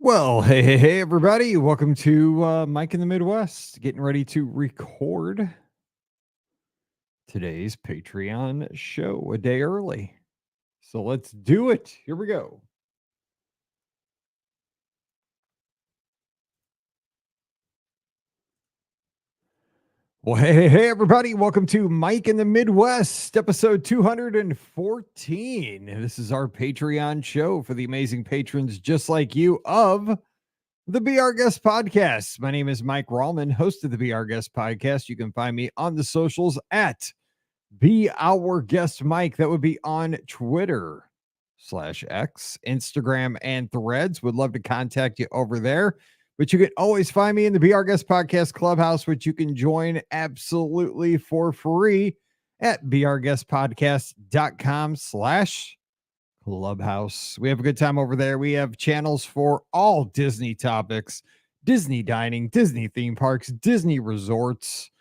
Well, hey, everybody. Welcome to Mike in the Midwest. Getting ready to record today's Patreon show a day early. So let's do it. Here we go. Well, hey, everybody. Welcome to Mike in the Midwest, episode 214. This is our Patreon show for the amazing patrons just like you of the Be Our Guest podcast. My name is Mike Rallman, host of the Be Our Guest podcast. You can find me on the socials at Be Our Guest Mike. That would be on Twitter /X, Instagram, and Threads. Would love to contact you over there. But you can always find me in the Be Our Guest Podcast Clubhouse, which you can join absolutely for free at beourguestpodcast.com/clubhouse. We have a good time over there. We have channels for all Disney topics, Disney dining, Disney theme parks, Disney resorts.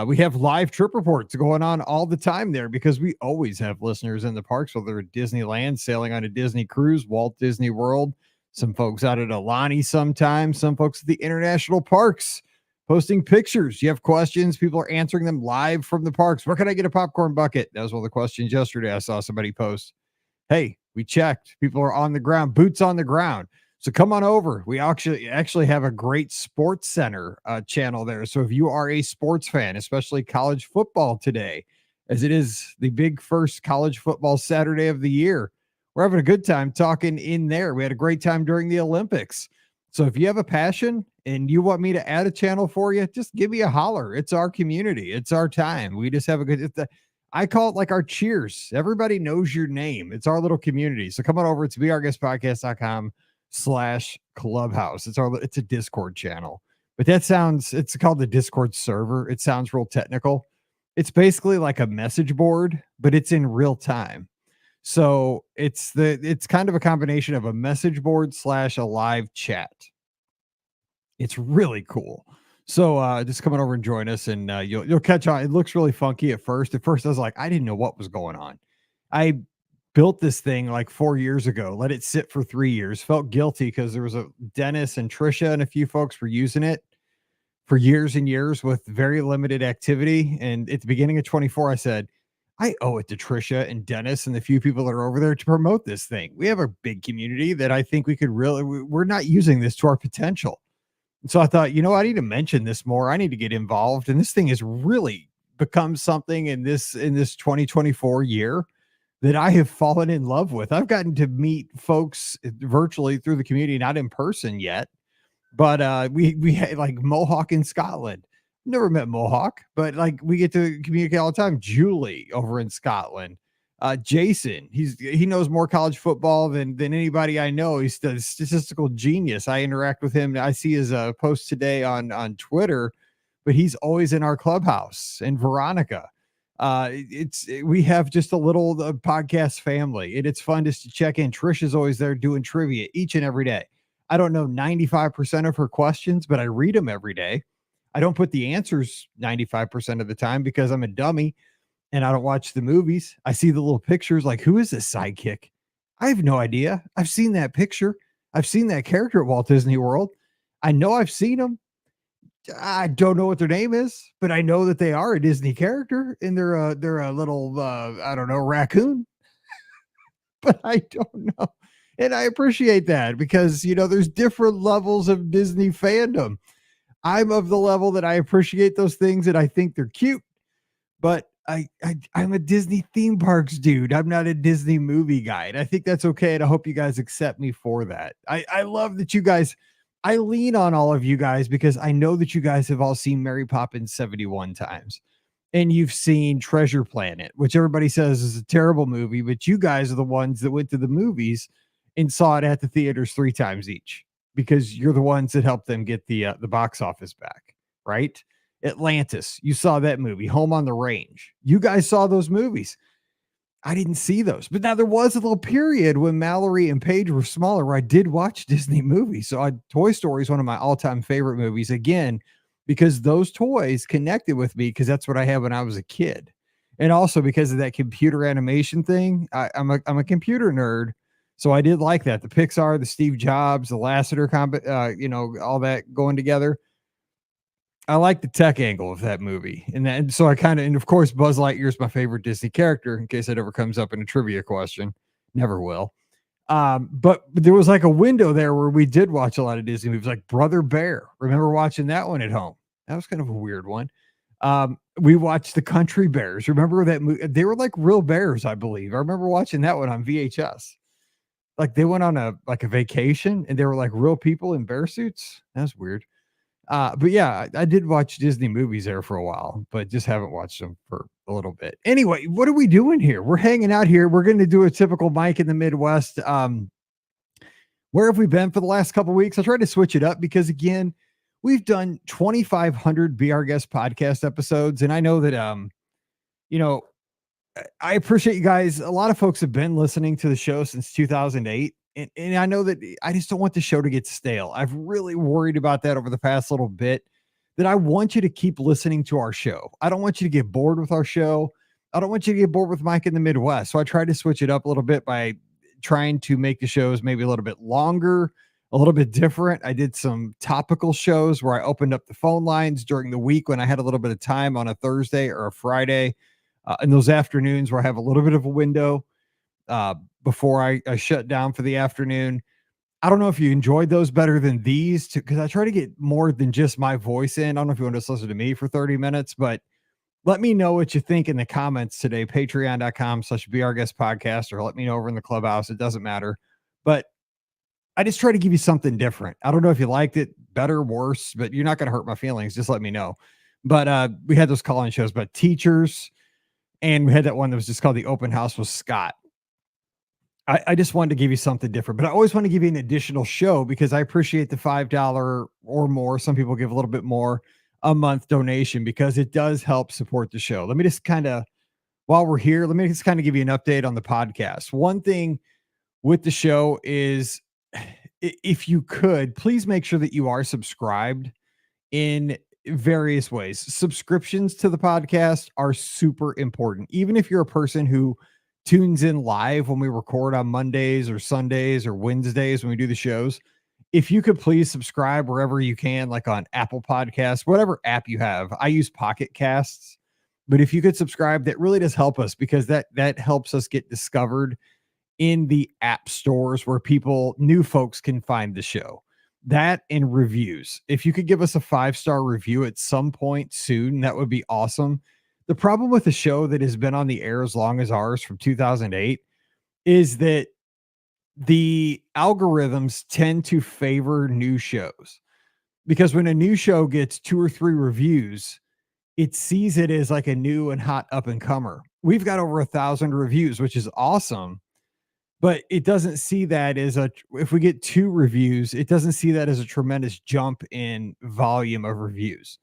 We have live trip reports going on all the time there because we always have listeners in the parks, whether at Disneyland, sailing on a Disney cruise, Walt Disney World, some folks out at Alani sometimes, some folks at the international parks posting pictures. You have questions, people are answering them live from the parks. Where can I get a popcorn bucket? That was one of the questions yesterday. I saw somebody post. Hey, we checked. People are on the ground, boots on the ground. So come on over. We actually have a great sports center channel there. So if you are a sports fan, especially college football today, as it is the big first college football Saturday of the year, we're having a good time talking in there. We had a great time during the Olympics. So if you have a passion and you want me to add a channel for you, just give me a holler. It's our community. It's our time. We just have a good, I call it like our cheers. Everybody knows your name. It's our little community. So come on over to beourguestpodcast.com/clubhouse. It's a Discord channel, but it's called the Discord server. It sounds real technical. It's basically like a message board, but it's in real time. So it's kind of a combination of a message board / a live chat. It's really cool. So just come on over and join us, and you'll catch on. It looks really funky at first. At first, I was like, I didn't know what was going on. I built this thing like 4 years ago, let it sit for 3 years, felt guilty because there was a Dennis and Trisha and a few folks were using it for years and years with very limited activity. And at the beginning of 24, I said, I owe it to Trisha and Dennis and the few people that are over there to promote this thing. We have a big community that I think we're not using this to our potential. So I thought, I need to mention this more. I need to get involved. And this thing has really become something in this 2024 year that I have fallen in love with. I've gotten to meet folks virtually through the community, not in person yet, but we had like Mohawk in Scotland. Never met Mohawk, but like we get to communicate all the time. Julie over in Scotland. Jason, he knows more college football than anybody I know. He's a statistical genius. I interact with him. I see his post today on Twitter, but he's always in our clubhouse. And Veronica, we have just a little podcast family, and it's fun just to check in. Trisha's always there doing trivia each and every day. I don't know 95% of her questions, but I read them every day. I don't put the answers 95% of the time because I'm a dummy and I don't watch the movies. I see the little pictures like, who is this sidekick? I have no idea. I've seen that picture. I've seen that character at Walt Disney World. I know I've seen them. I don't know what their name is, but I know that they are a Disney character and they're a little, I don't know, raccoon, but I don't know. And I appreciate that because, there's different levels of Disney fandom. I'm of the level that I appreciate those things and I think they're cute, but I'm a Disney theme parks dude. I'm not a Disney movie guy. And I think that's okay. And I hope you guys accept me for that. I love that you guys, I lean on all of you guys because I know that you guys have all seen Mary Poppins 71 times and you've seen Treasure Planet, which everybody says is a terrible movie, but you guys are the ones that went to the movies and saw it at the theaters 3 times each because you're the ones that helped them get the box office back, right? Atlantis, you saw that movie. Home on the Range, you guys saw those movies. I didn't see those, but now there was a little period when Mallory and Paige were smaller where I did watch Disney movies. So Toy Story is one of my all-time favorite movies, again, because those toys connected with me because that's what I had when I was a kid. And also because of that computer animation thing. I'm a computer nerd, So I did like that. The Pixar, the Steve Jobs, the Lasseter all that going together. I like the tech angle of that movie. And so I kind of, and of course, Buzz Lightyear is my favorite Disney character in case it ever comes up in a trivia question. Never will. But there was like a window there where we did watch a lot of Disney movies, like Brother Bear. Remember watching that one at home? That was kind of a weird one. We watched the Country Bears. Remember that movie? They were like real bears, I believe. I remember watching that one on VHS. Like they went on a vacation and they were like real people in bear suits. That's weird. But yeah, I did watch Disney movies there for a while, but just haven't watched them for a little bit. Anyway, what are we doing here? We're hanging out here. We're going to do a typical Mike in the Midwest. Where have we been for the last couple of weeks? I tried to switch it up because again, we've done 2,500 Be Our Guest podcast episodes, and I know that you know, I appreciate you guys. A lot of folks have been listening to the show since 2008. And I know that I just don't want the show to get stale. I've really worried about that over the past little bit, that I want you to keep listening to our show. I don't want you to get bored with our show. I don't want you to get bored with Mike in the Midwest. So I tried to switch it up a little bit by trying to make the shows maybe a little bit longer, a little bit different. I did some topical shows where I opened up the phone lines during the week when I had a little bit of time on a Thursday or a Friday. In those afternoons where I have a little bit of a window before I shut down for the afternoon. I don't know if you enjoyed those better than these because I try to get more than just my voice in. I don't know if you want to just listen to me for 30 minutes, but let me know what you think in the comments today, patreon.com/BeOurGuestPodcast, or let me know over in the clubhouse. It doesn't matter. But I just try to give you something different. I don't know if you liked it better, worse, but you're not going to hurt my feelings. Just let me know. But we had those call-in shows about teachers, and we had that one that was just called The Open House with Scott. I just wanted to give you something different, but I always want to give you an additional show because I appreciate the $5 or more. Some people give a little bit more a month donation because it does help support the show. Let me just kind of, while we're here, let me just kind of give you an update on the podcast. One thing with the show is if you could, please make sure that you are subscribed in various ways. Subscriptions to the podcast are super important. Even if you're a person who tunes in live when we record on Mondays or Sundays or Wednesdays when we do the shows, if you could please subscribe wherever you can, like on Apple Podcasts, whatever app you have. I use Pocket Casts, but if you could subscribe, that really does help us because that helps us get discovered in the app stores where new folks can find the show. That and reviews. If you could give us a 5-star review at some point soon, that would be awesome. The problem with a show that has been on the air as long as ours from 2008 is that the algorithms tend to favor new shows because when a new show gets 2 or 3 reviews, it sees it as like a new and hot up and comer. We've got over 1,000 reviews, which is awesome. But it doesn't see that as if we get 2 reviews, it doesn't see that as a tremendous jump in volume of reviews.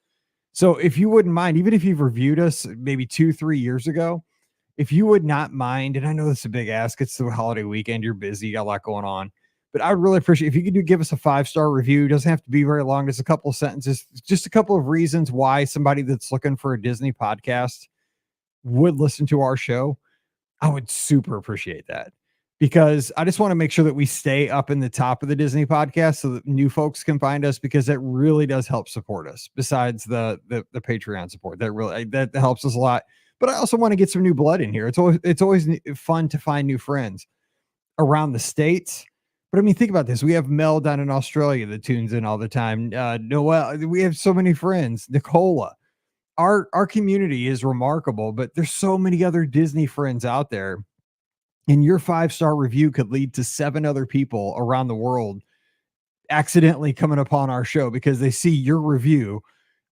So if you wouldn't mind, even if you've reviewed us maybe 2-3 years ago, if you would not mind, and I know this is a big ask, it's the holiday weekend, you're busy, you got a lot going on, but I would really appreciate if you could give us a 5-star review. It doesn't have to be very long. Just a couple of sentences, just a couple of reasons why somebody that's looking for a Disney podcast would listen to our show. I would super appreciate that because I just want to make sure that we stay up in the top of the Disney podcast so that new folks can find us because that really does help support us besides the Patreon support. That helps us a lot. But I also want to get some new blood in here. It's always fun to find new friends around the States. But I mean, think about this. We have Mel down in Australia that tunes in all the time. Noel, we have so many friends. Nicola. Our community is remarkable, but there's so many other Disney friends out there. And your 5-star review could lead to 7 other people around the world accidentally coming upon our show because they see your review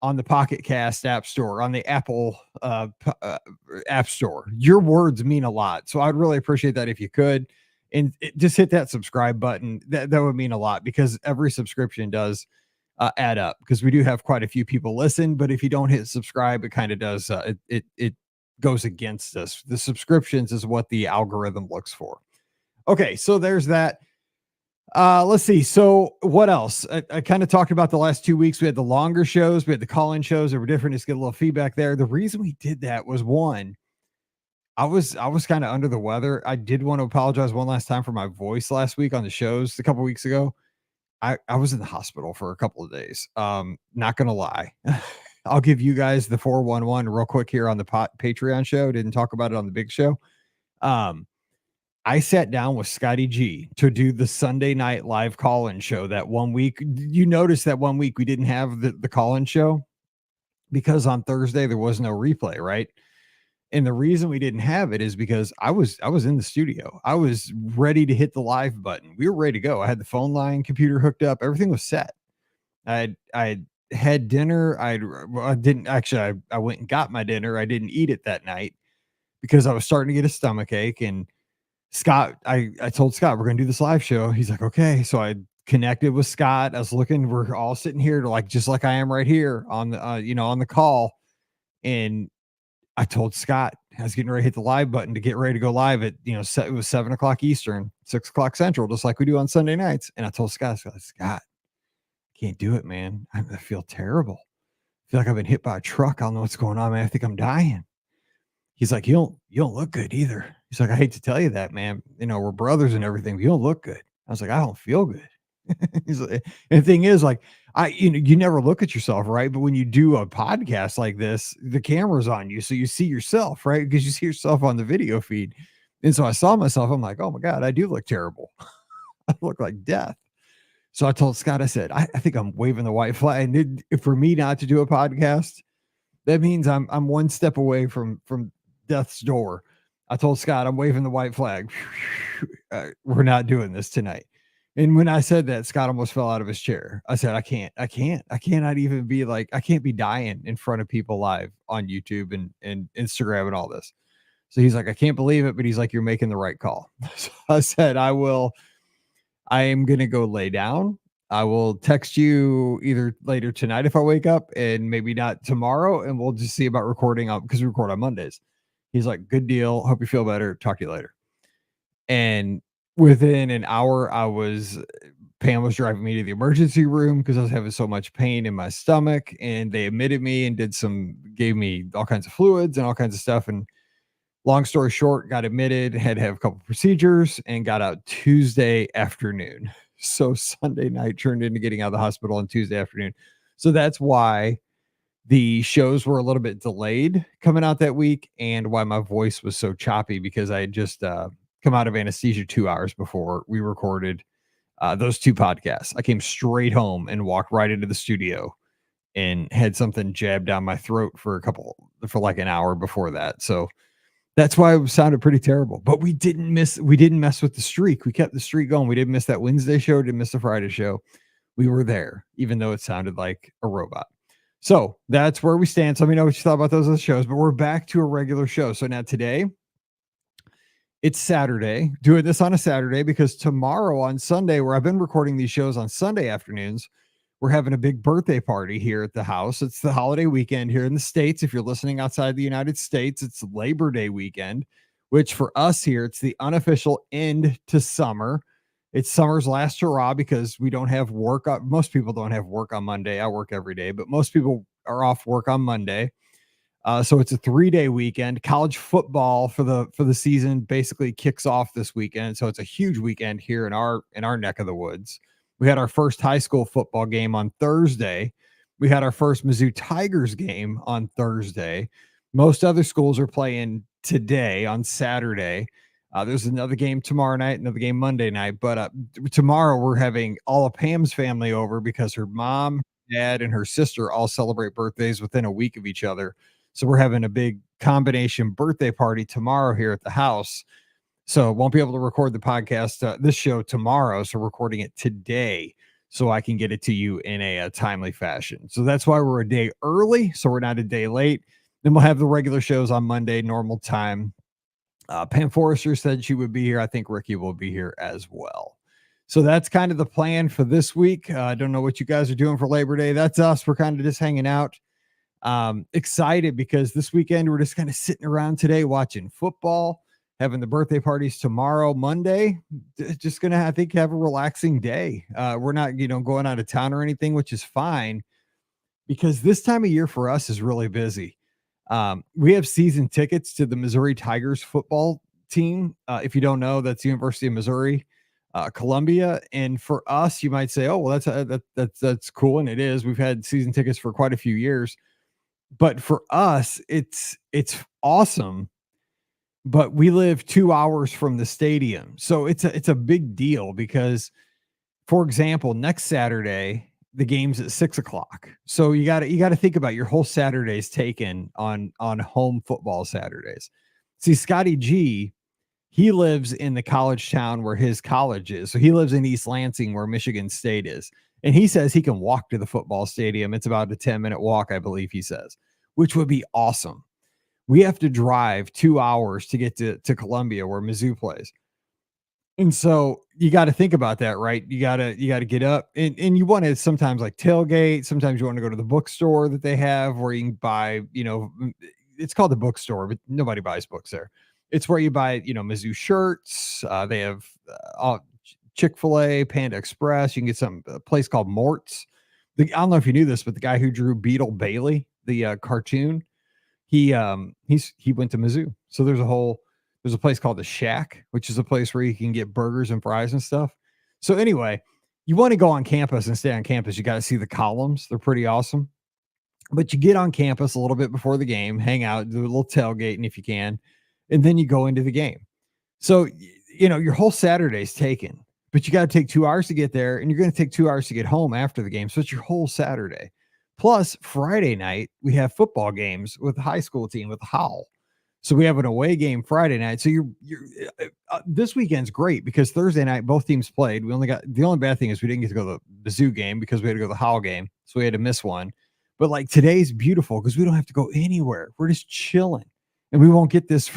on the Pocket Cast app store, on the Apple app store. Your words mean a lot. So I'd really appreciate that if you could. And just hit that subscribe button. That would mean a lot because every subscription does add up because we do have quite a few people listen. But if you don't hit subscribe, it kind of does. It goes against us. The subscriptions is what the algorithm looks for. Okay, so there's that. Let's see. So what else? I kind of talked about the last 2 weeks. We had the longer shows. We had the call-in shows that were different. Just get a little feedback there. The reason we did that was one, I was kind of under the weather. I did want to apologize one last time for my voice last week on the shows a couple weeks ago. I was in the hospital for a couple of days. Not gonna lie. I'll give you guys the 411 real quick here on the Patreon show. Didn't talk about it on the big show. Um, I sat down with Scotty G to do the Sunday night live call-in show that one week. You notice that one week we didn't have the call-in show because on Thursday there was no replay, right? And the reason we didn't have it is because I was in the studio. I was ready to hit the live button. We were ready to go. I had the phone line, computer hooked up, everything was set. I had dinner. Well, I didn't actually. I went and got my dinner. I didn't eat it that night because I was starting to get a stomach ache. And Scott, I told Scott we're gonna do this live show. He's like, okay. So I connected with Scott. I was looking. We're all sitting here to like just like I am right here on the on the call. And I told Scott I was getting ready to hit the live button to get ready to go live at it was 7 o'clock Eastern, 6 o'clock Central, just like we do on Sunday nights. And I told Scott, can't do it, man. I feel terrible. I feel like I've been hit by a truck. I don't know what's going on, man. I think I'm dying. He's like, you don't look good either. He's like, I hate to tell you that, man. We're brothers and everything, but you don't look good. I was like, I don't feel good. He's like, and the thing is, like, you never look at yourself, right? But when you do a podcast like this, the camera's on you, so you see yourself, right? Because you see yourself on the video feed. And so I saw myself. I'm like, oh my God, I do look terrible. I look like death. So I told Scott, I said, I think I'm waving the white flag. And for me not to do a podcast, that means I'm one step away from death's door. I told Scott, I'm waving the white flag. We're not doing this tonight. And when I said that, Scott almost fell out of his chair. I said, I cannot even be like, I can't be dying in front of people live on YouTube and Instagram and all this. So he's like, I can't believe it, but he's like, you're making the right call. So I said, I am going to go lay down. I will text you either later tonight if I wake up and maybe not tomorrow. And we'll just see about recording because we record on Mondays. He's like, good deal. Hope you feel better. Talk to you later. And within an hour, Pam was driving me to the emergency room because I was having so much pain in my stomach. And they admitted me and gave me all kinds of fluids and all kinds of stuff. And long story short, got admitted, had to have a couple procedures, and got out Tuesday afternoon. So Sunday night turned into getting out of the hospital on Tuesday afternoon. So that's why the shows were a little bit delayed coming out that week, and why my voice was so choppy because I had just come out of anesthesia 2 hours before we recorded those two podcasts. I came straight home and walked right into the studio and had something jabbed down my throat for like an hour before that. So that's why it sounded pretty terrible. But we didn't mess with the streak. We kept the streak going. We didn't miss that Wednesday show, didn't miss the Friday show. We were there, even though it sounded like a robot. So that's where we stand. So let me know what you thought about those other shows. But we're back to a regular show. So now today, it's Saturday. Doing this on a Saturday because tomorrow on Sunday, where I've been recording these shows on Sunday afternoons, we're having a big birthday party here at the house. It's the holiday weekend here in the States. If you're listening outside the United States, it's Labor Day weekend, which for us here, it's the unofficial end to summer. It's summer's last hurrah because we don't have work. Most people don't have work on Monday. I work every day, but most people are off work on Monday. So it's a 3-day weekend. College football for the season basically kicks off this weekend. So it's a huge weekend here in our neck of the woods. We had our first high school football game on Thursday. We had our first Mizzou Tigers game on Thursday. Most other schools are playing today on Saturday. There's another game tomorrow night, another game Monday night. But tomorrow we're having all of Pam's family over because her mom, dad, and her sister all celebrate birthdays within a week of each other. So we're having a big combination birthday party tomorrow here at the house. So won't be able to record the podcast, this show tomorrow. So recording it today so I can get it to you in a timely fashion. So that's why we're a day early. So we're not a day late. Then we'll have the regular shows on Monday, normal time. Pam Forrester said she would be here. I think Ricky will be here as well. So that's kind of the plan for this week. I don't know what you guys are doing for Labor Day. That's us. We're kind of just hanging out. Excited because this weekend we're just kind of sitting around today watching football, having the birthday parties tomorrow, Monday. Just gonna, I think, have a relaxing day. We're not, going out of town or anything, which is fine because this time of year for us is really busy. We have season tickets to the Missouri Tigers football team. If you don't know, that's University of Missouri, Columbia. And for us, you might say, "Oh, well, that's cool," and it is. We've had season tickets for quite a few years, but for us, it's awesome. But we live 2 hours from the stadium, so it's a big deal because, for example, next Saturday the game's at 6 o'clock. So you gotta think about your whole Saturday's taken on home football Saturdays. See, Scotty G, he lives in the college town where his college is. So he lives in East Lansing where Michigan State is. And he says he can walk to the football stadium. It's about a 10-minute walk, I believe he says, which would be awesome. We have to drive 2 hours to get to Columbia where Mizzou plays. And so you got to think about that, right? You gotta get up and you want to sometimes like tailgate. Sometimes you want to go to the bookstore that they have where you can buy, it's called the bookstore, but nobody buys books there. It's where you buy, Mizzou shirts. They have Chick-fil-A, Panda Express. You can get a place called Mort's. I don't know if you knew this, but the guy who drew Beetle Bailey, the cartoon, he went to Mizzou. So there's a place called the Shack, which is a place where you can get burgers and fries and stuff. So anyway, you want to go on campus and stay on campus. You got to see the columns. They're pretty awesome. But you get on campus a little bit before the game, hang out, do a little tailgating if you can, and then you go into the game. So, your whole Saturday's taken, but you got to take 2 hours to get there, and you're going to take 2 hours to get home after the game. So it's your whole Saturday. Plus, Friday night, we have football games with the high school team with Howell. So we have an away game Friday night. So this weekend's great because Thursday night both teams played. The only bad thing is we didn't get to go to the Zoo game because we had to go to the Howell game, so we had to miss one. But like today's beautiful because we don't have to go anywhere. We're just chilling, and we won't get this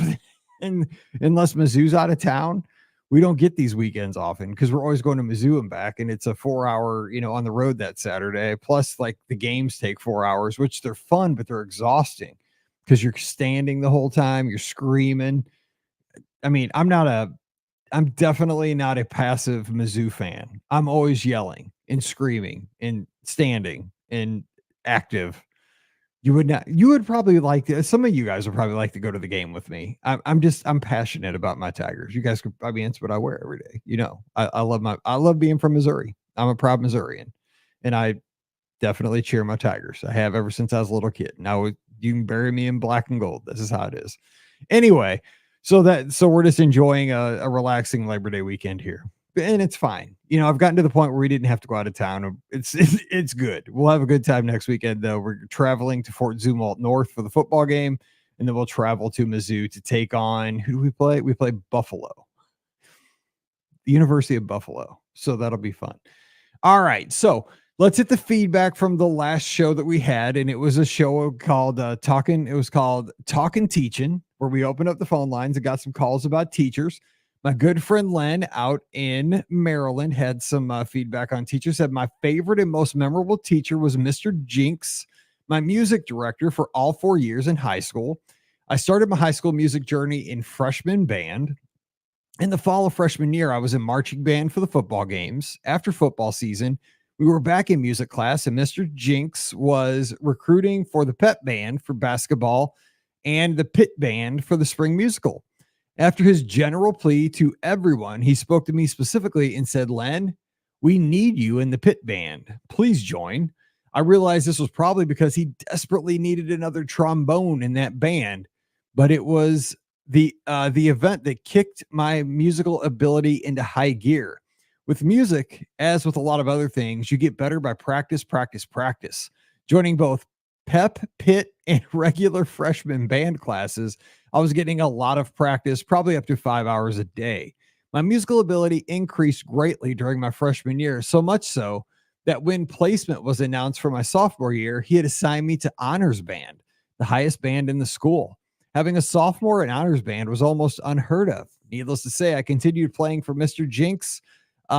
unless Mizzou's out of town. We don't get these weekends often because we're always going to Mizzou and back, and it's a 4 hour, on the road that Saturday. Plus, like the games take 4 hours, which they're fun, but they're exhausting because you're standing the whole time, you're screaming. I mean, I'm definitely not a passive Mizzou fan. I'm always yelling and screaming and standing and active. You would probably some of you guys would probably like to go to the game with me. I'm passionate about my Tigers. You guys could probably answer what I wear every day. I love being from Missouri. I'm a proud Missourian, and I definitely cheer my Tigers. I have ever since I was a little kid. Now you can bury me in black and gold. This is how it is. Anyway, so we're just enjoying a relaxing Labor Day weekend here, and it's fine. I've gotten to the point where we didn't have to go out of town. It's good. We'll have a good time next weekend, though. We're traveling to Fort Zumwalt North for the football game, and then we'll travel to Mizzou to take on, who do we play? We play Buffalo, the University of Buffalo. So that'll be fun. All right. So let's hit the feedback from the last show that we had. And it was a show called Talking Teaching, where we opened up the phone lines and got some calls about teachers. My good friend Len out in Maryland had some feedback on teachers. Said my favorite and most memorable teacher was Mr. Jinks, my music director for all 4 years in high school. I started my high school music journey in freshman band. In the fall of freshman year, I was in marching band for the football games. After football season, we were back in music class, and Mr. Jinks was recruiting for the pep band for basketball and the pit band for the spring musical. After his general plea to everyone, he spoke to me specifically and said, "Len, we need you in the pit band. Please join." I realized this was probably because he desperately needed another trombone in that band, but it was the event that kicked my musical ability into high gear. With music, as with a lot of other things, you get better by practice, practice, practice. Joining both pep, pit, and regular freshman band classes, I was getting a lot of practice, probably up to 5 hours a day. My musical ability increased greatly during my freshman year, so much so that when placement was announced for my sophomore year, he had assigned me to honors band, the highest band in the school. Having a sophomore in honors band was almost unheard of. Needless to say, I continued playing for Mr. Jinks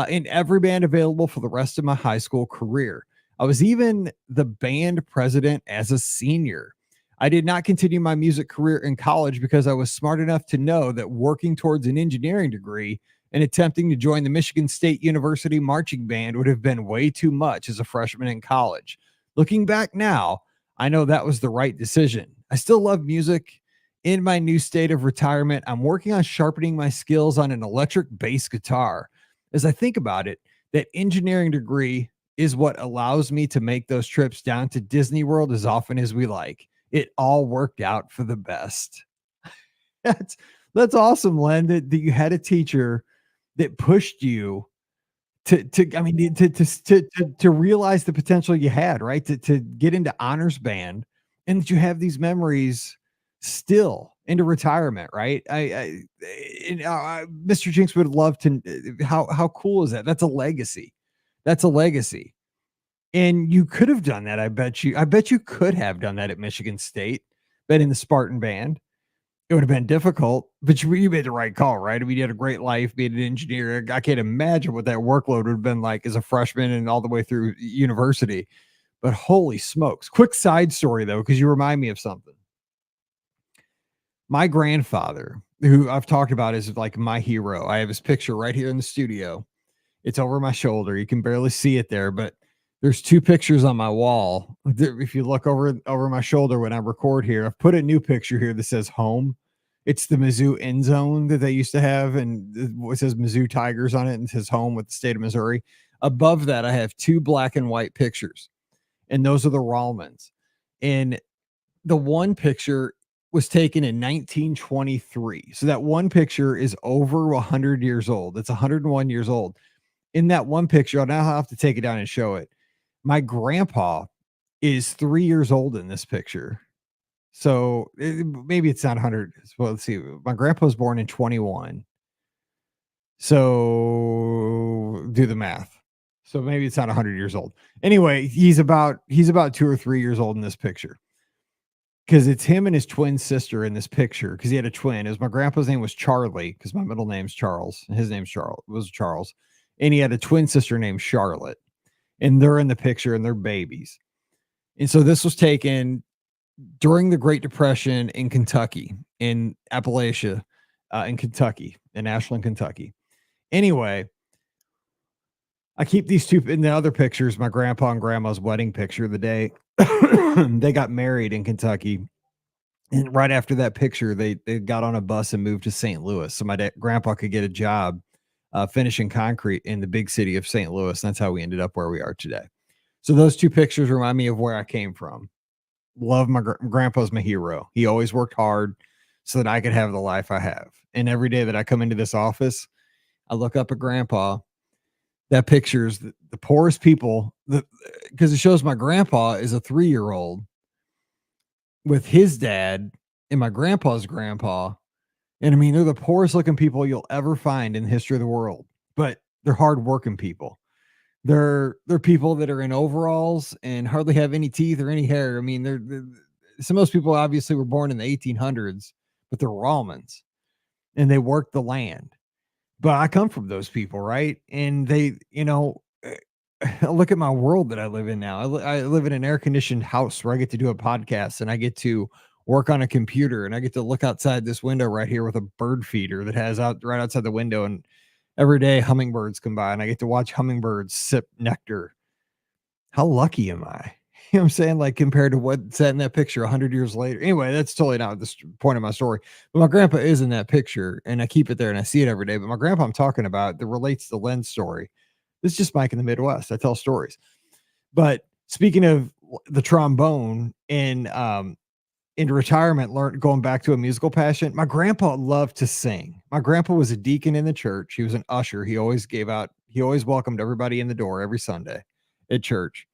in every band available for the rest of my high school career. I was even the band president as a senior. I did not continue my music career in college because I was smart enough to know that working towards an engineering degree and attempting to join the Michigan State University marching band would have been way too much as a freshman in college. Looking back now, I know that was the right decision. I still love music. In my new state of retirement, I'm working on sharpening my skills on an electric bass guitar. As I think about it, that engineering degree is what allows me to make those trips down to Disney World as often as we like. It all worked out for the best. That's that's awesome, Len, that you had a teacher that pushed you to I mean, to realize the potential you had, right? To get into honors band and that you have these memories still into retirement, right? Mr. Jinx would love to how cool is that? That's a legacy. That's a legacy. And you could have done that. I bet you could have done that at Michigan State, been in the Spartan band. It would have been difficult, but you made the right call, right? I mean, you had a great life being an engineer. I can't imagine what that workload would have been like as a freshman and all the way through university. But holy smokes. Quick side story, though, because you remind me of something. My grandfather, who I've talked about, is like my hero. I have his picture right here in the studio. It's over my shoulder. You can barely see it there, but there's two pictures on my wall. If you look over my shoulder when I record here, I've put a new picture here that says home. It's the Mizzou end zone that they used to have, and it says Mizzou Tigers on it, and it says home with the state of Missouri. Above that, I have two black and white pictures, and those are the Rallmans. And the one picture was taken in 1923. So that one picture is over 100 years old. It's 101 years old. In that one picture, I'll now have to take it down and show it. My grandpa is 3 years old in this picture. So maybe it's not 100. Well, let's see. My grandpa was born in 21. So do the math. So maybe it's not 100 years old. Anyway, he's about 2 or 3 years old in this picture. Because it's him and his twin sister in this picture. Because he had a twin. My grandpa's name was Charlie. Because my middle name's Charles. And his name's Charles. And he had a twin sister named Charlotte. And they're in the picture and they're babies. And so this was taken during the Great Depression in Kentucky, in Appalachia, in Kentucky, in Ashland, Kentucky. Anyway, I keep these two in the other pictures, my grandpa and grandma's wedding picture the day they got married in Kentucky. And right after that picture, they got on a bus and moved to St. Louis. So my grandpa could get a job finishing concrete in the big city of St. Louis. And that's how we ended up where we are today. So those two pictures remind me of where I came from. Love my grandpa's my hero. He always worked hard so that I could have the life I have. And every day that I come into this office, I look up at grandpa. That picture's the poorest people, because it shows my grandpa is a 3-year-old with his dad and my grandpa's grandpa. And I mean, they're the poorest looking people you'll ever find in the history of the world, but they're hardworking people. They're people that are in overalls and hardly have any teeth or any hair. I mean, some of those people obviously were born in the 1800s, but they're Rallmans and they work the land. But I come from those people, right? And they, look at my world that I live in now. I live in an air conditioned house where I get to do a podcast and I get to work on a computer and I get to look outside this window right here with a bird feeder that has out right outside the window. And every day hummingbirds come by and I get to watch hummingbirds sip nectar. How lucky am I? You know what I'm saying? Like compared to what's in that picture 100 years later. Anyway, that's totally not the point of my story. But my grandpa is in that picture and I keep it there and I see it every day. But my grandpa I'm talking about that relates to Len's story. This is just Mike in the Midwest. I tell stories. But speaking of the trombone and into retirement, going back to a musical passion. My grandpa loved to sing. My grandpa was a deacon in the church. He was an usher. He always welcomed everybody in the door every Sunday at church.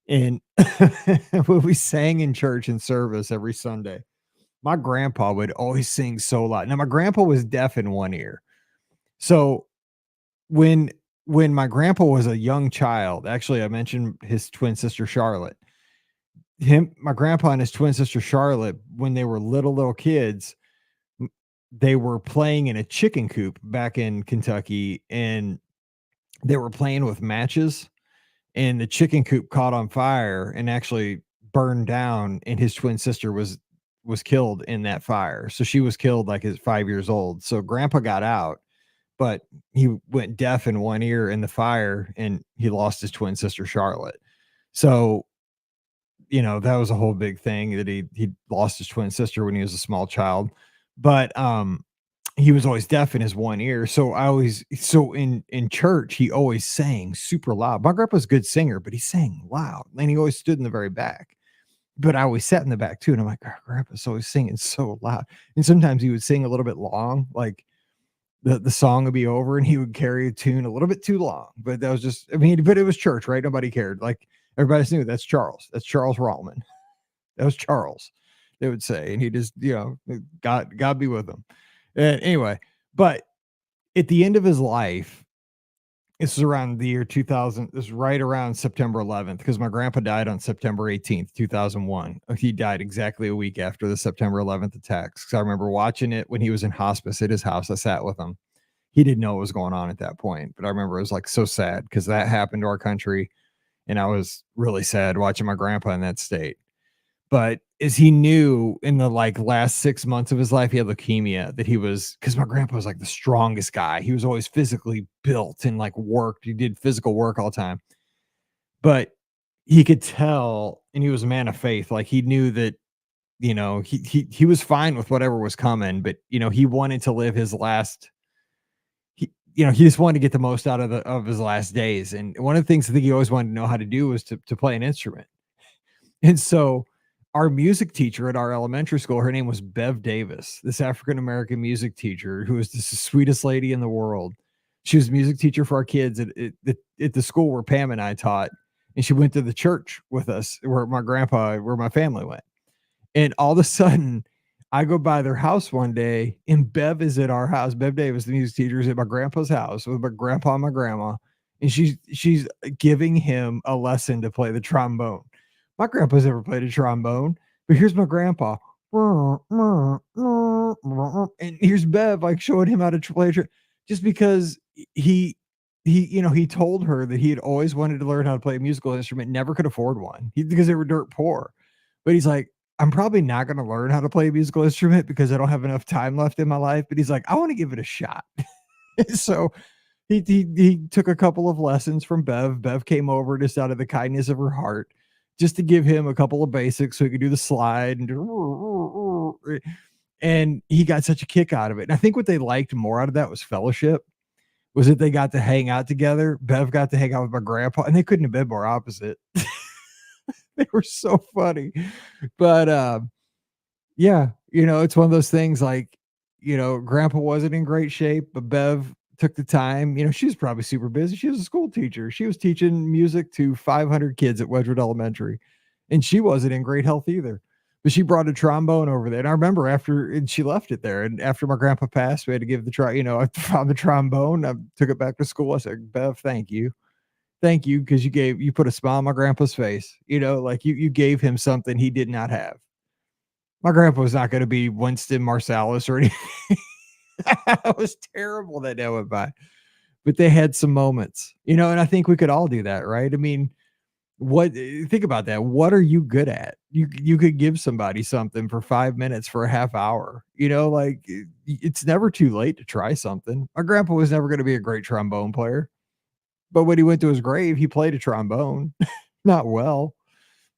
And when we sang in church and service every Sunday, my grandpa would always sing so loud. Now, my grandpa was deaf in one ear. So when my grandpa was a young child, actually, I mentioned his twin sister, Charlotte. My grandpa and his twin sister Charlotte, when they were little kids, they were playing in a chicken coop back in Kentucky, and they were playing with matches, and the chicken coop caught on fire and actually burned down, and his twin sister was killed in that fire. So she was killed like at 5 years old. So grandpa got out, but he went deaf in one ear in the fire, and he lost his twin sister Charlotte. So that was a whole big thing that he lost his twin sister when he was a small child. But he was always deaf in his one ear. So in church, he always sang super loud. My grandpa's a good singer, but he sang loud. And he always stood in the very back. But I always sat in the back too. And I'm like, "Oh, grandpa's always singing so loud." And sometimes he would sing a little bit long, like the song would be over and he would carry a tune a little bit too long. But that was just, I mean, but it was church, right? Nobody cared. Like everybody knew that's Charles. That's Charles Rallman. That was Charles, they would say. And he just, God be with him. And anyway, but at the end of his life, this is around the year 2000. This is right around September 11th because my grandpa died on September 18th, 2001. He died exactly a week after the September 11th attacks. Because I remember watching it when he was in hospice at his house. I sat with him. He didn't know what was going on at that point, but I remember it was like so sad because that happened to our country. And I was really sad watching my grandpa in that state. But as he knew in the like last 6 months of his life, he had leukemia that he was because my grandpa was like the strongest guy. He was always physically built and like worked. He did physical work all the time. But he could tell, and he was a man of faith. Like he knew that, he was fine with whatever was coming, but he wanted to live his last he just wanted to get the most out of his last days. And one of the things I think he always wanted to know how to do was to play an instrument. And so our music teacher at our elementary school, her name was Bev Davis, this African American music teacher who was the sweetest lady in the world. She was a music teacher for our kids at the school where Pam and I taught. And she went to the church with us where my family went. And all of a sudden, I go by their house one day, and Bev is at our house. Bev Davis, the music teacher, is at my grandpa's house with my grandpa and my grandma, and she's giving him a lesson to play the trombone. My grandpa's never played a trombone, but here's my grandpa, and here's Bev like showing him how to play just because he told her that he had always wanted to learn how to play a musical instrument, never could afford one because they were dirt poor. But he's like, I'm probably not going to learn how to play a musical instrument because I don't have enough time left in my life. But he's like, I want to give it a shot. So he took a couple of lessons from Bev. Bev came over just out of the kindness of her heart, just to give him a couple of basics so he could do the slide and he got such a kick out of it. And I think what they liked more out of that was fellowship. Was that they got to hang out together. Bev got to hang out with my grandpa, and they couldn't have been more opposite. They were so funny. But yeah, it's one of those things like, grandpa wasn't in great shape, but Bev took the time. She was probably super busy. She was a school teacher. She was teaching music to 500 kids at Wedgwood Elementary, and she wasn't in great health either. But she brought a trombone over there. And I remember and she left it there. And after my grandpa passed, we had to give I found the trombone. I took it back to school. I said, Bev, thank you. Thank you, because you put a smile on my grandpa's face. Like you gave him something he did not have. My grandpa was not going to be Winston Marsalis or anything. That was terrible that went by. But they had some moments, and I think we could all do that, right? I mean, think about that. What are you good at? You could give somebody something for 5 minutes, for a half hour, like it's never too late to try something. My grandpa was never going to be a great trombone player. But when he went to his grave, he played a trombone. Not well,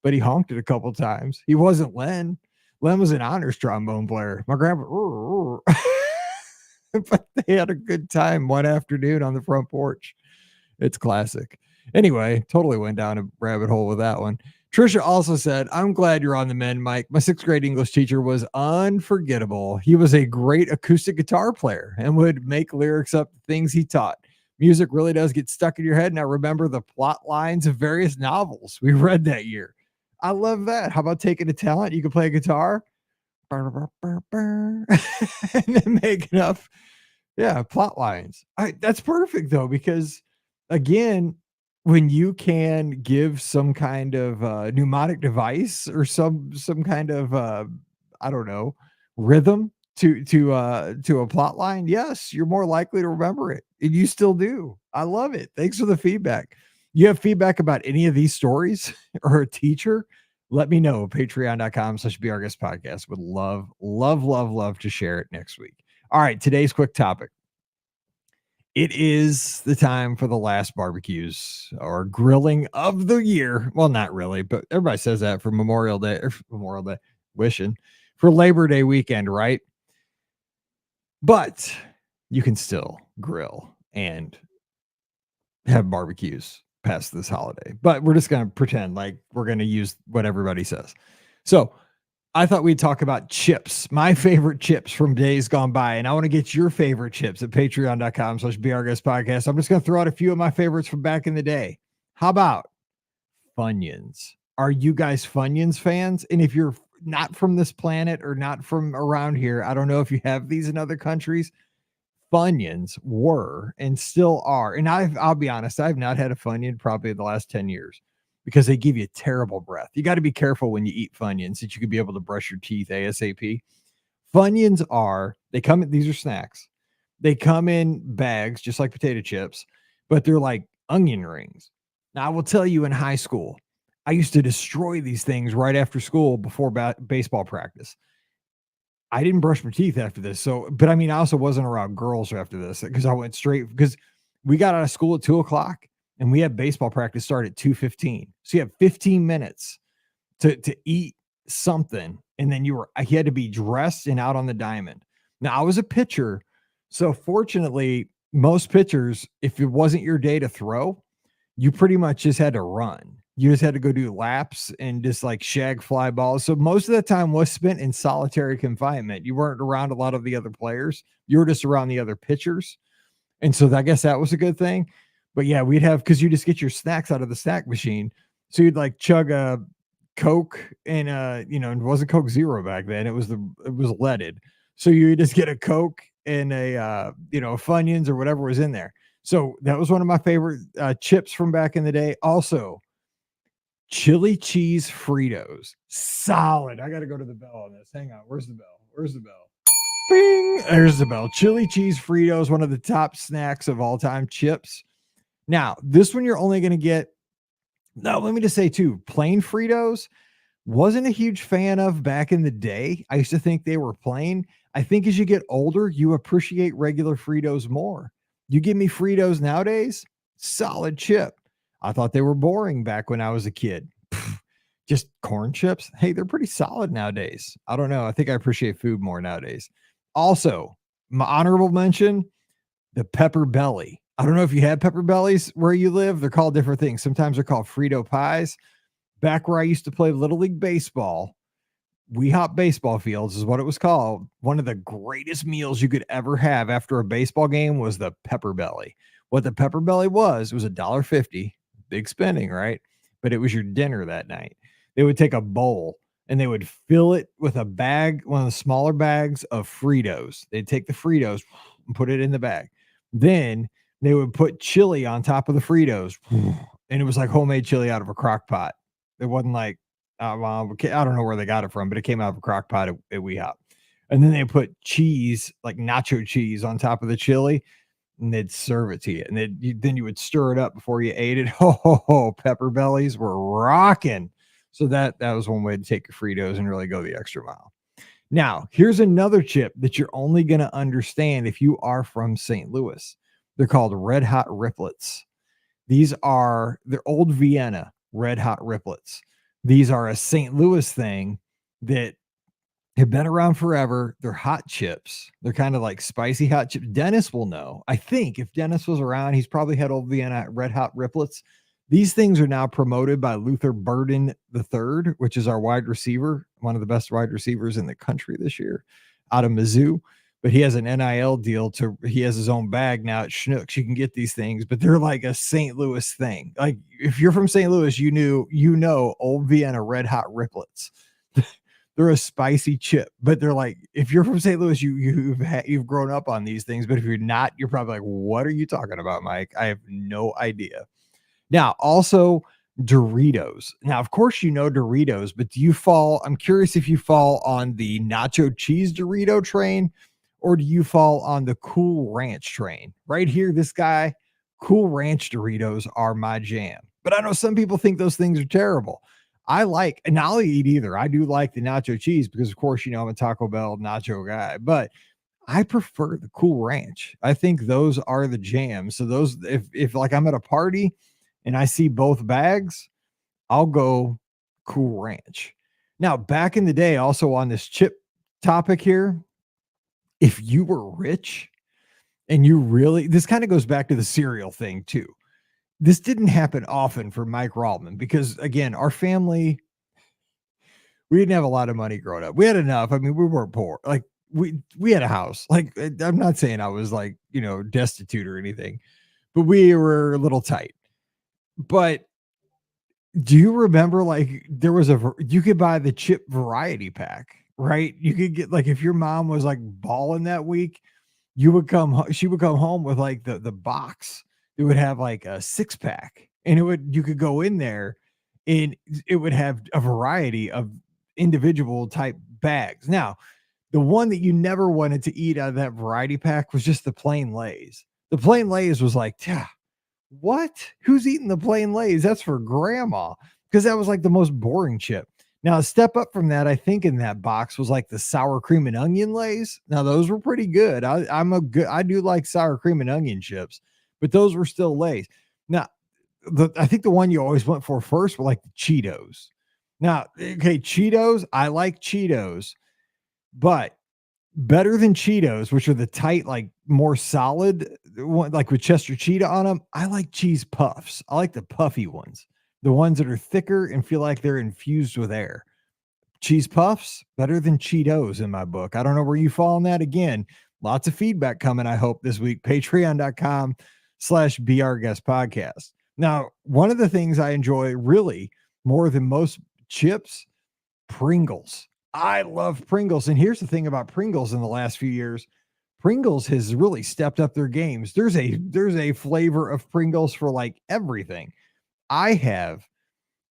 but he honked it a couple times. He wasn't Len. Len was an honors trombone player. My grandpa, but they had a good time one afternoon on the front porch. It's classic. Anyway, totally went down a rabbit hole with that one. Trisha also said, I'm glad you're on the mend, Mike. My 6th grade English teacher was unforgettable. He was a great acoustic guitar player and would make lyrics up the things he taught. Music really does get stuck in your head. And I remember the plot lines of various novels we read that year. I love that. How about taking a talent? You can play a guitar and then making up, plot lines. That's perfect though, because again, when you can give some kind of pneumatic device or some kind of I don't know, rhythm to a plot line, yes, you're more likely to remember it, and you still do. I love it. Thanks for the feedback. You have feedback about any of these stories or a teacher? Let me know. Patreon.com/BeOurGuest Podcast. Would love to share it next week. All right, today's quick topic. It is the time for the last barbecues or grilling of the year. Well, not really, but everybody says that for Memorial Day or Memorial Day, wishing for Labor Day weekend, right? But you can still grill and have barbecues past this holiday. But we're just going to pretend like we're going to use what everybody says. So I thought we'd talk about chips, my favorite chips from days gone by. And I want to get your favorite chips at patreon.com/BRGS podcast. I'm just going to throw out a few of my favorites from back in the day. How about Funyuns? Are you guys Funyuns fans? And if you're not from this planet or not from around here, I don't know if you have these in other countries. Funyuns were and still are. And I'll be honest, I've not had a Funyun probably in the last 10 years because they give you terrible breath. You got to be careful when you eat Funyuns that you could be able to brush your teeth ASAP. Funyuns they come in, these are snacks. They come in bags just like potato chips, but they're like onion rings. Now, I will tell you in high school, I used to destroy these things right after school before baseball practice. I didn't brush my teeth after this. So, but I mean, I also wasn't around girls after this because I went straight because we got out of school at 2:00 and we had baseball practice start at 2:15. So you have 15 minutes to eat something. And then you had to be dressed and out on the diamond. Now I was a pitcher. So fortunately, most pitchers, if it wasn't your day to throw, you pretty much just had to run. You just had to go do laps and just like shag fly balls. So most of the time was spent in solitary confinement. You weren't around a lot of the other players. You were just around the other pitchers. And so I guess that was a good thing. But yeah, we'd have, because you just get your snacks out of the snack machine. So you'd like chug a Coke and it wasn't Coke Zero back then. It was leaded. So you just get a Coke and a Funyuns or whatever was in there. So that was one of my favorite chips from back in the day. Also, chili cheese Fritos. Solid. I got to go to the bell on this. Hang on. Where's the bell? Where's the bell? Bing. There's the bell. Chili cheese Fritos, one of the top snacks of all time chips. Now, this one you're only going to get. Now, let me just say too, plain Fritos wasn't a huge fan of back in the day. I used to think they were plain. I think as you get older, you appreciate regular Fritos more. You give me Fritos nowadays, solid chip. I thought they were boring back when I was a kid. Just corn chips. Hey, they're pretty solid nowadays. I don't know. I think I appreciate food more nowadays. Also, my honorable mention, the Pepper Belly. I don't know if you had Pepper Bellies where you live. They're called different things. Sometimes they're called Frito Pies. Back where I used to play Little League Baseball, We Hop Baseball Fields is what it was called. One of the greatest meals you could ever have after a baseball game was the Pepper Belly. What the Pepper Belly was $1.50. Big spending, right? But it was your dinner that night. They would take a bowl and they would fill it with a bag, one of the smaller bags of Fritos. They'd take the Fritos and put it in the bag. Then they would put chili on top of the Fritos. And it was like homemade chili out of a crock pot. It wasn't like, I don't know where they got it from, but it came out of a crock pot at We Hop. And then they put cheese, like nacho cheese on top of the chili, and they'd serve it to you. And then you would stir it up before you ate it. Oh, Pepper Bellies were rocking. So that was one way to take your Fritos and really go the extra mile. Now, here's another chip that you're only going to understand if you are from St. Louis. They're called Red Hot Riplets. They're old Vienna Red Hot Riplets. These are a St. Louis thing that have been around forever. They're hot chips. They're kind of like spicy hot chips. Dennis will know. I think if Dennis was around, he's probably had old Vienna Red Hot Riplets. These things are now promoted by Luther Burden III, which is our wide receiver, one of the best wide receivers in the country this year out of Mizzou. But he has an NIL deal he has his own bag now at Schnucks. You can get these things, but they're like a St. Louis thing. Like if you're from St. Louis, you know, old Vienna Red Hot Riplets. They're a spicy chip, but they're like, if you're from St. Louis, you've grown up on these things. But if you're not, you're probably like, what are you talking about, Mike? I have no idea. Now, also Doritos. Now, of course, you know Doritos, but I'm curious if you fall on the nacho cheese Dorito train or do you fall on the Cool Ranch train? Right here, this guy, Cool Ranch Doritos are my jam. But I know some people think those things are terrible. And I'll eat either. I do like the nacho cheese because, of course, I'm a Taco Bell nacho guy, but I prefer the Cool Ranch. I think those are the jams. So those, if like I'm at a party and I see both bags, I'll go Cool Ranch. Now, back in the day, also on this chip topic here, if you were rich and you really, this kind of goes back to the cereal thing too. This didn't happen often for Mike Rallman because, again, our family, we didn't have a lot of money growing up. We had enough. I mean, we weren't poor. Like we had a house. Like I'm not saying I was like, destitute or anything, but we were a little tight. But do you remember like there was you could buy the chip variety pack, right? You could get like if your mom was like balling that week, she would come home with like the box. It would have like a 6-pack and you could go in there and it would have a variety of individual type bags. Now, the one that you never wanted to eat out of that variety pack was just the plain Lays. The plain Lays was like, yeah, what? Who's eating the plain Lays? That's for grandma. Because that was like the most boring chip. Now, a step up from that, I think in that box was like the sour cream and onion Lays. Now, those were pretty good. I do like sour cream and onion chips, but those were still Lays. Now, I think the one you always went for first were like the Cheetos. Now, okay, Cheetos, I like Cheetos, but better than Cheetos, which are the tight, like more solid one, like with Chester Cheetah on them. I like cheese puffs. I like the puffy ones, the ones that are thicker and feel like they're infused with air. Cheese puffs better than Cheetos in my book. I don't know where you fall on that. Again, lots of feedback coming, I hope, this week. Patreon.com/BRGuest podcast. Now, one of the things I enjoy really more than most chips, Pringles. I love Pringles. And here's the thing about Pringles in the last few years. Pringles has really stepped up their games. There's a flavor of Pringles for like everything. I have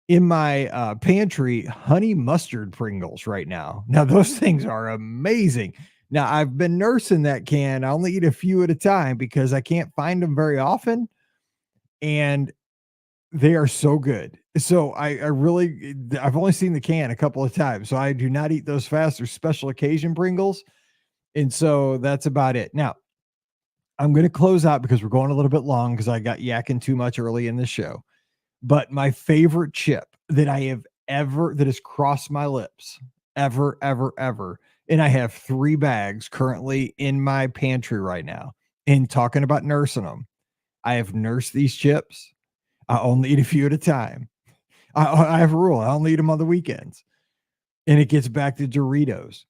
in my pantry honey mustard Pringles right now. Now those things are amazing. Now I've been nursing that can. I only eat a few at a time because I can't find them very often. And they are so good. So I've only seen the can a couple of times. So I do not eat those fast. They're special occasion Pringles. And so that's about it. Now, I'm going to close out because we're going a little bit long because I got yakking too much early in the show. But my favorite chip that that has crossed my lips ever. And I have 3 bags currently in my pantry right now. And talking about nursing them, I have nursed these chips. I only eat a few at a time. I have a rule. I only eat them on the weekends. And it gets back to Doritos.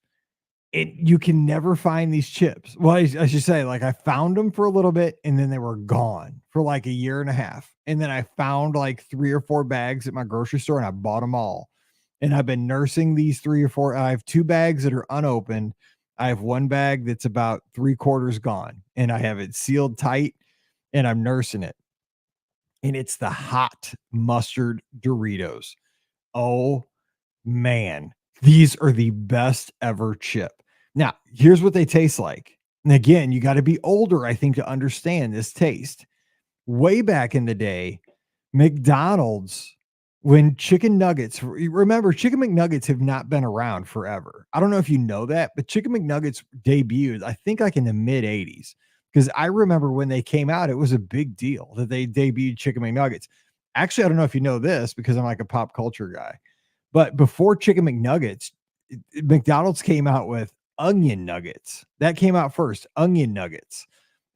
You can never find these chips. Well, I should say, like, I found them for a little bit and then they were gone for like a year and a half. And then I found like 3 or 4 bags at my grocery store and I bought them all. And I've been nursing these 3 or 4. I have 2 bags that are unopened. I have 1 bag that's about 3/4 gone and I have it sealed tight and I'm nursing it. And it's the hot mustard Doritos. Oh man, these are the best ever chip. Now, here's what they taste like. And again, you got to be older, I think, to understand this taste. Way back in the day, McDonald's, when chicken nuggets, remember, chicken McNuggets have not been around forever. I don't know if you know that, but chicken McNuggets debuted, I think, like in the mid 80s. Because I remember when they came out, it was a big deal that they debuted chicken McNuggets. Actually, I don't know if you know this because I'm like a pop culture guy. But before chicken McNuggets, McDonald's came out with onion nuggets. That came out first, onion nuggets.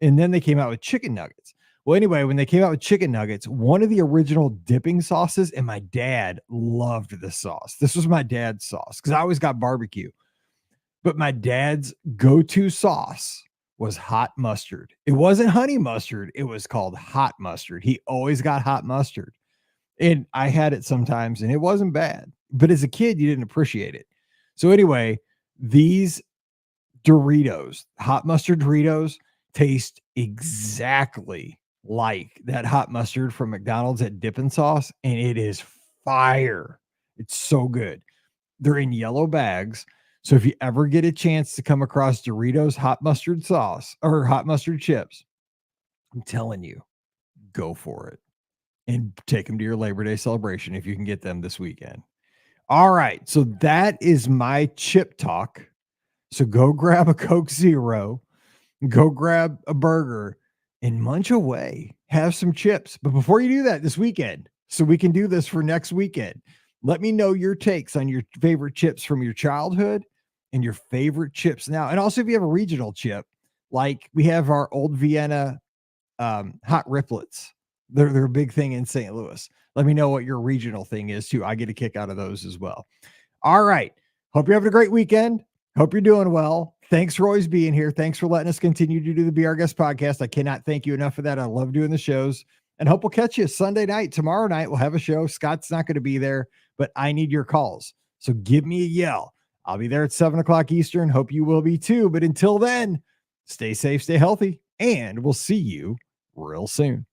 And then they came out with chicken nuggets. Well, anyway, when they came out with chicken nuggets, one of the original dipping sauces, and my dad loved this sauce. This was my dad's sauce because I always got barbecue. But my dad's go-to sauce was hot mustard. It wasn't honey mustard. It was called hot mustard. He always got hot mustard. And I had it sometimes and it wasn't bad. But as a kid, you didn't appreciate it. So anyway, these Doritos, hot mustard Doritos, taste exactly like that hot mustard from McDonald's at Dippin' Sauce. And it is fire. It's so good. They're in yellow bags. So if you ever get a chance to come across Doritos hot mustard sauce or hot mustard chips, I'm telling you, go for it and take them to your Labor Day celebration if you can get them this weekend. All right. So that is my chip talk. So go grab a Coke Zero, go grab a burger, and munch away. Have some chips. But before you do that this weekend, so we can do this for next weekend, let me know your takes on your favorite chips from your childhood and your favorite chips now. And also, if you have a regional chip, like we have our old Vienna hot riplets. They're a big thing in St. Louis. Let me know what your regional thing is too. I get a kick out of those as well. All right. Hope you're having a great weekend. Hope you're doing well. Thanks for always being here. Thanks for letting us continue to do the Be Our Guest podcast. I cannot thank you enough for that. I love doing the shows, and hope we'll catch you Sunday night. Tomorrow night, we'll have a show. Scott's not going to be there, but I need your calls. So give me a yell. I'll be there at 7:00 Eastern. Hope you will be too. But until then, stay safe, stay healthy, and we'll see you real soon.